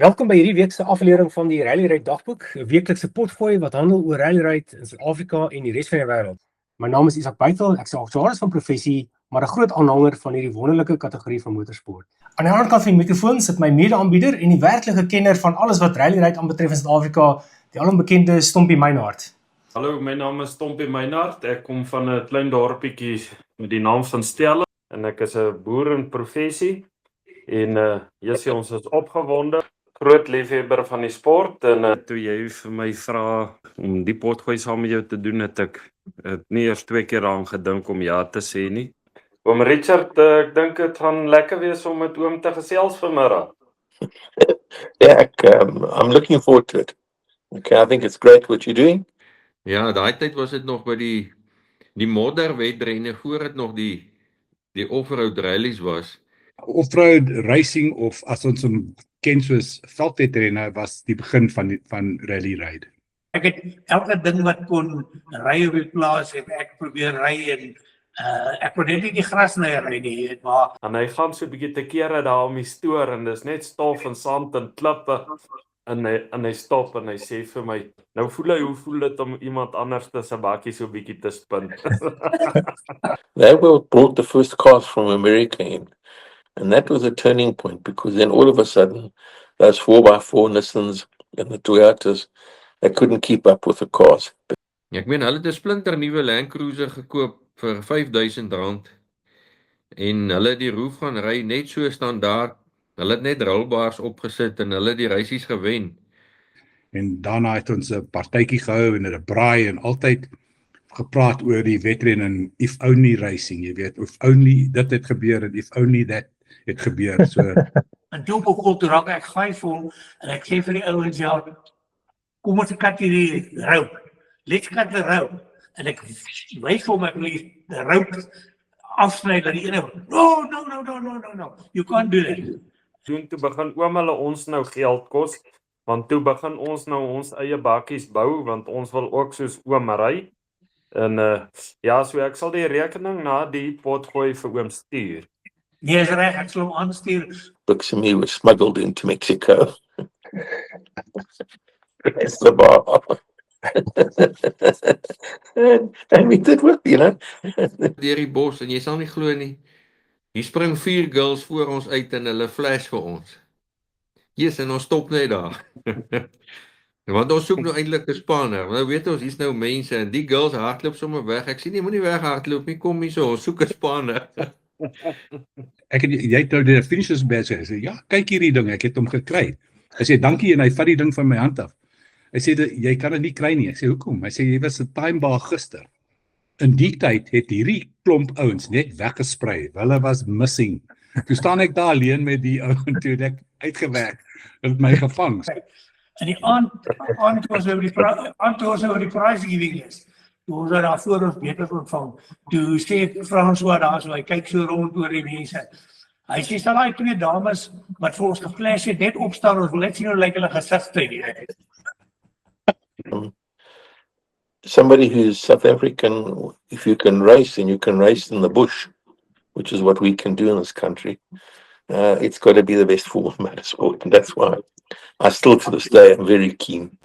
Welkom by hierdie week se aflewering van die Rally Ride Dagboek, 'n weeklikse potgooi wat handel oor rally ride in Suid-Afrika en die res van die wêreld. My naam is Isak Beitel, ek is 'n aktuaris van professie, maar 'n groot aanhanger van hierdie wonderlike kategorie van motorsport. Aan die ander kant van die mikrofoon sit my mede-aanbieder en die werklike kenner van alles wat rally ride aanbetref in Suid-Afrika, die alombekende Stompie Meinhardt. Hallo, my naam is Stompie Meinhardt. Ek kom van 'n klein dorpietjie met die naam van Stella en ek is 'n boer in professie. En Jessie, ons is opgewonde, groot liefhebber van die sport en toe jy vir my vra om die potgooi saam met jou te doen, het ek nie eers 2 keer daaraan gedink om ja te sê nie. Oom Richard, ek dink dit gaan lekker wees om met oom te gesels vanmiddag. Yeah, I'm looking forward to it. Okay, I think it's great what you're doing. Ja, daai tyd was dit nog by die modderwedrenne voor dit nog die off-road rallies was. Off-road racing, of as ons hom ken soos veldwedrenne, was die begin van rally ride. Ek het elke ding wat kon ry op die plaas en ek probeer ry en ek kon net nie die gras ry nie, maar En hy gaan so 'n bietjie te kere daar om die stoor en dis net stof en sand en klippe en hy stop en hy sê vir my, nou hoe voel dit om iemand anders se bakkie so 'n bietjie te spin. They brought the first cars from America in, and that was a turning point because then all of a sudden, those 4x4 Nissans and the Toyotas, they couldn't keep up with the cars. Ek meen, hulle het 'n splinter nuwe Land Cruiser gekoop vir R5,000 en hulle het die roof gaan ry net so standaard. Hulle het net rollbars opgesit en hulle het die reisies gewen. En daarna het ons 'n partytjie gehou en 'n braai en altyd gepraat oor die wedren en if only racing, jy weet, if only dit het gebeur en if only that het gebeur. So en toe op toe raak ek vyfvol en ek sê vir die ouens, ja, kom ons kat hierdie rope. Let's cut the rope. En ek wys vir my die rope afsny dat die ene, no, you can't do that. Toe begin oom hulle ons nou geld kos, want toe begin ons nou ons eie bakkies bou, want ons wil ook soos oom ry. En ja, so ek sal die rekening na die potgooi vir oom stuur. Nee, is reg, ek sal hom aanstuur. Books of me were smuggled into Mexico. It's the bar. and we did well, you know. Deur die bos, en jy sal nie glo nie, hier spring 4 girls voor ons uit en hulle flash vir ons. Yes, en ons stop net daar. Want ons soek nou eintlik 'n spanner. Nou weet ons, hier's nou mense en die girls hardloop sommer weg. Ek sê nie, moenie weg hardloop nie, kom hier so, ons soek 'n spanner. jy het nou die finishers badge gesê, ja, kyk hierdie ding, ek het hom gekry. Hy sê dankie en hy vat die ding van my hand af. Hy sê jy kan dit nie kry nie. Ek sê hoekom? Hy sê jy was 'n time bar gister. In die tyd het hierdie klomp ouens net weggesprei. Hulle was missing. Toe staan ek daar alleen met die ou en toe ek uitgewerk en my gevang. En die aand was oor die prize giving is. Toe ons daar voor ons beter ontvang. Toe sê François daar so, hy kyk so rond oor die mense. Hy sê sal daai 2 dames wat vir ons geflash het net opstaan, ons wil net sien hoe lyk hulle gesigte. Somebody who's South African, if you can race, then you can race in the bush, which is what we can do in this country. It's got to be the best form of motorsport, and that's why I still to this day am very keen.